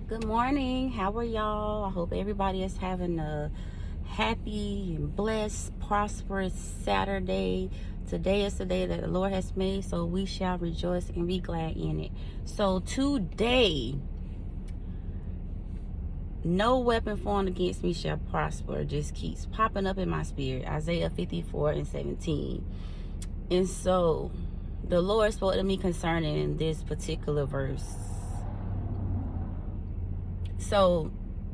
Good morning. How are y'all? I hope everybody is having a happy and blessed, prosperous Saturday. Today is the day that the Lord has made, so we shall rejoice and be glad in it. So today, no weapon formed against me shall prosper. Just keeps popping up in my spirit. Isaiah 54:17. And so the Lord spoke to me concerning this particular verse. So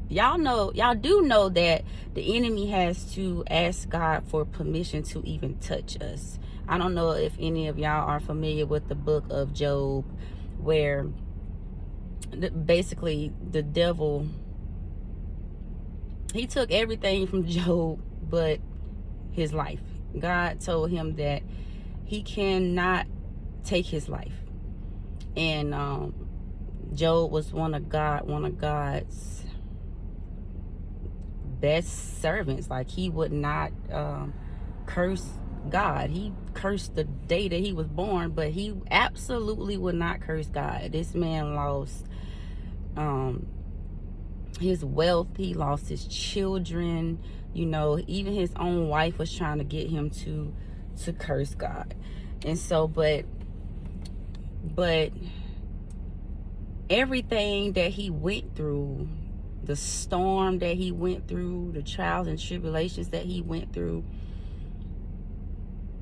y'all do know that the enemy has to ask God for permission to even touch us. I don't know if any of y'all are familiar with the book of Job, where basically the devil, he took everything from Job but his life. God told him that he cannot take his life. And Job was one of God's best servants. Like, he would not curse God. He cursed the day that he was born, but he absolutely would not curse God. This man lost his wealth. He lost his children. You know, even his own wife was trying to get him to curse God. And so, but everything that he went through, the storm that he went through, the trials and tribulations that he went through,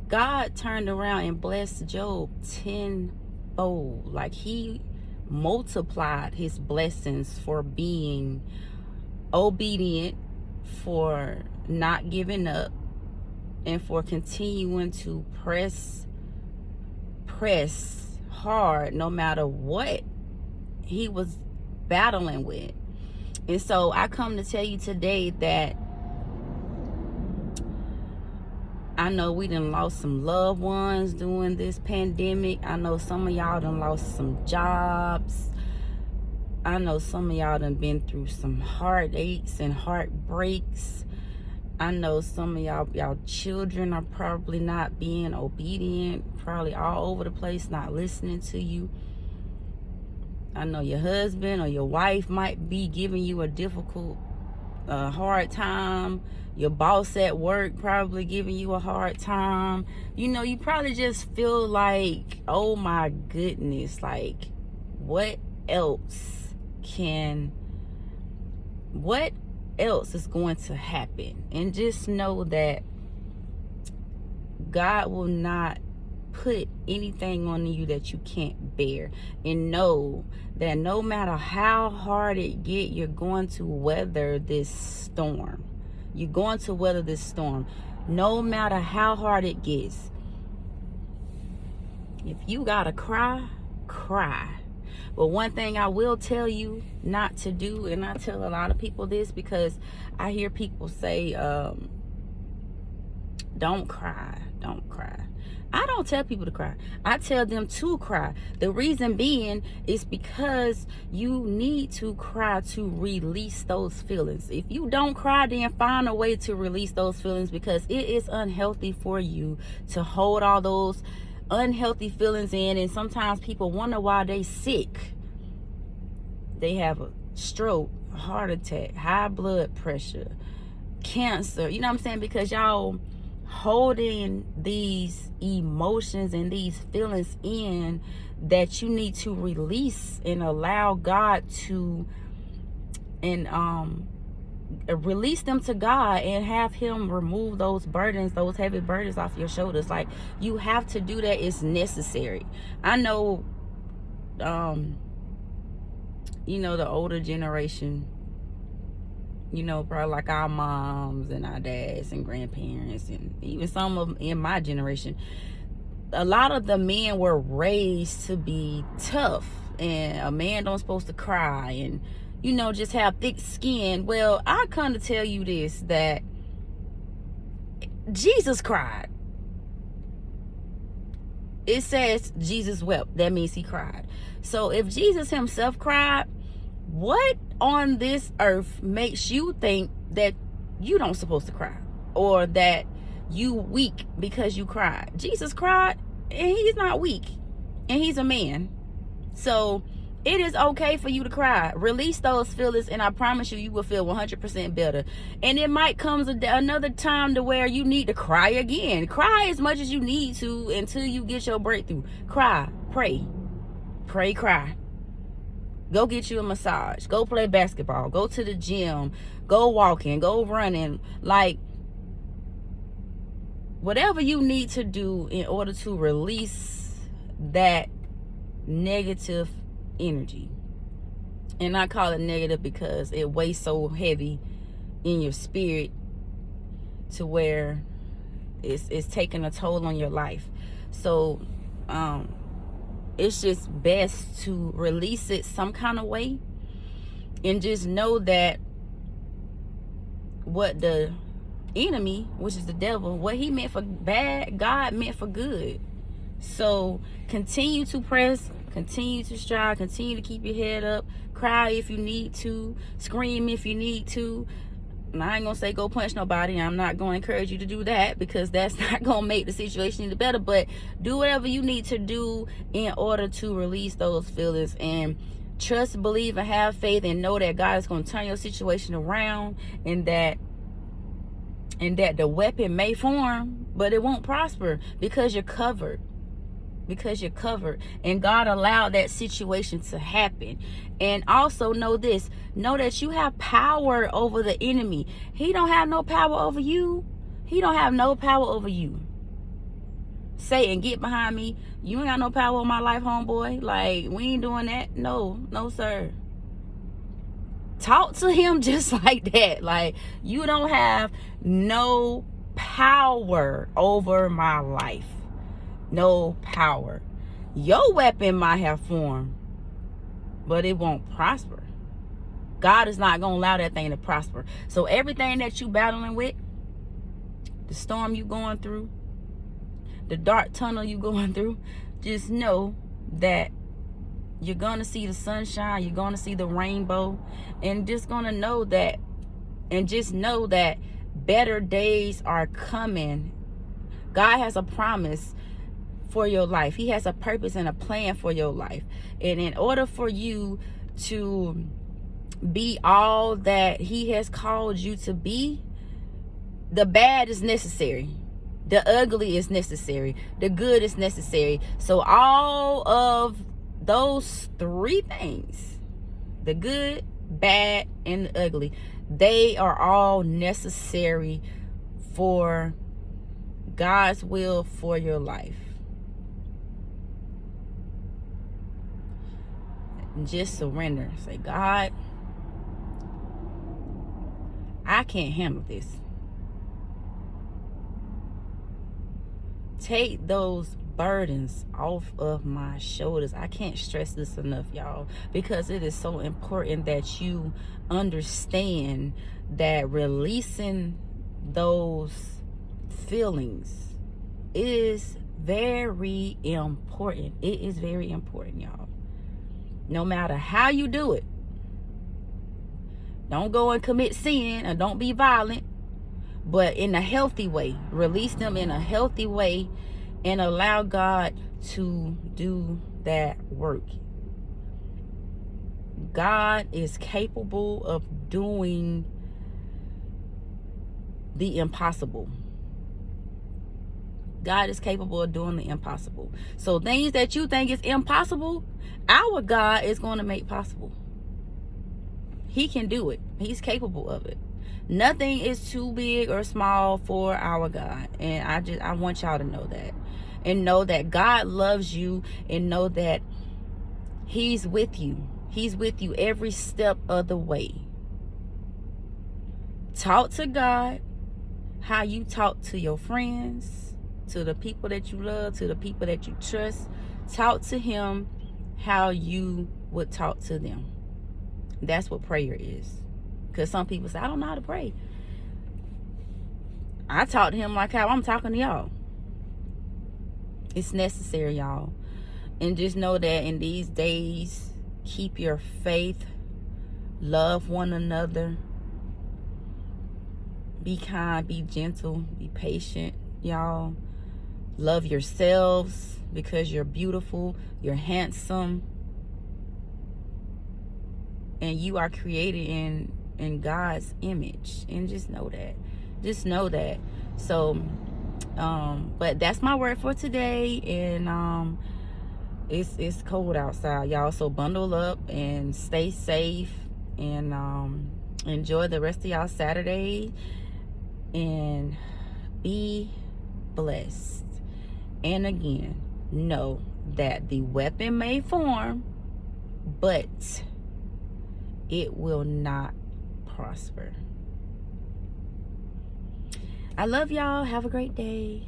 God turned around and blessed Job tenfold. Like, he multiplied his blessings for being obedient, for not giving up, and for continuing to press hard no matter what he was battling with. And so I come to tell you today that I know we done lost some loved ones during this pandemic. I know some of y'all done lost some jobs. I know some of y'all done been through some heartaches and heartbreaks. I know some of y'all children are probably not being obedient, probably all over the place, not listening to you. I know your husband or your wife might be giving you a difficult, hard time. Your boss at work probably giving you a hard time. You know, you probably just feel like, oh my goodness, like, what else is going to happen? And just know that God will not put anything on you that you can't bear. And know that no matter how hard it get, you're going to weather this storm. You're going to weather this storm. No matter how hard it gets. If you gotta cry, cry. But one thing I will tell you not to do, and I tell a lot of people this because I hear people say, don't cry, don't cry. I don't tell people to cry. I tell them to cry. The reason being is because you need to cry to release those feelings. If you don't cry, then find a way to release those feelings, because it is unhealthy for you to hold all those unhealthy feelings in. And sometimes people wonder why they sick. They have a stroke, a heart attack, high blood pressure, cancer. You know what I'm saying? Because y'all holding these emotions and these feelings in that you need to release and allow God to, and release them to God and have him remove those burdens, those heavy burdens off your shoulders. Like, you have to do that. It's necessary. I know you know, the older generation, you know, probably like our moms and our dads and grandparents, and even some of them in my generation, a lot of the men were raised to be tough, and a man don't supposed to cry, and, you know, just have thick skin. Well, I come to tell you this, that Jesus cried. It says Jesus wept. That means he cried. So if Jesus himself cried, what on this earth makes you think that you don't supposed to cry, or that you weak because you cried? Jesus cried, and he's not weak, and he's a man. So It is okay for you to cry. Release those feelings, and I promise you, you will feel 100% better. And it might come another time to where you need to cry again. Cry as much as you need to until you get your breakthrough. Cry, pray, cry. Go get you a massage. Go play basketball. Go to the gym. Go walking. Go running. Like, whatever you need to do in order to release that negative energy. And I call it negative because it weighs so heavy in your spirit to where it's taking a toll on your life. So it's just best to release it some kind of way, and just know that what the enemy, which is the devil, what he meant for bad, God meant for good. So continue to press, continue to strive, continue to keep your head up, cry if you need to, scream if you need to. And I ain't gonna say go punch nobody. I'm not gonna encourage you to do that, because that's not gonna make the situation any better. But do whatever you need to do in order to release those feelings, and trust, believe, and have faith, and know that God is gonna turn your situation around, and that the weapon may form, but it won't prosper, because you're covered. And God allowed that situation to happen. And also know this, know that you have power over the enemy. He don't have no power over you. He don't have no power over you. Satan, get behind me. You ain't got no power on my life, homeboy. Like, we ain't doing that. No, sir. Talk to him just like that. Like, you don't have no power over my life. No power. Your weapon might have formed, but it won't prosper. God is not going to allow that thing to prosper. So everything that you battling with, the storm you going through, the dark tunnel you going through, just know that you're going to see the sunshine. You're going to see the rainbow. And just going to know that, and just know that better days are coming. God has a promise for your life. He has a purpose and a plan for your life. And in order for you to be all that he has called you to be, the bad is necessary. The ugly is necessary. The good is necessary. So all of those three things, the good, bad, and the ugly, they are all necessary for God's will for your life. Just surrender. Say, God, I can't handle this. Take those burdens off of my shoulders. I can't stress this enough, y'all, because it is so important that you understand that releasing those feelings is very important. It is very important, y'all. No matter how you do it, don't go and commit sin, or don't be violent, but in a healthy way. Release them in a healthy way, and allow God to do that work. God is capable of doing the impossible. God is capable of doing the impossible. So things that you think is impossible, our God is going to make possible. He can do it. He's capable of it. Nothing is too big or small for our God. And I want y'all to know that. And know that God loves you, and know that he's with you. He's with you every step of the way. Talk to God how you talk to your friends, to the people that you love, to the people that you trust. Talk to him how you would talk to them. That's what prayer is. Because some people say, I don't know how to pray. I talk to him like how I'm talking to y'all. It's necessary, y'all. And just know that in these days, keep your faith. Love one another. Be kind, be gentle, be patient, y'all. Love yourselves, because you're beautiful, you're handsome. and you are created in God's image. And just know that. So but that's my word for today. And it's cold outside, y'all, so bundle up and stay safe, and enjoy the rest of y'all Saturday, and be blessed. And again, know that the weapon may form, but it will not prosper. I love y'all. Have a great day.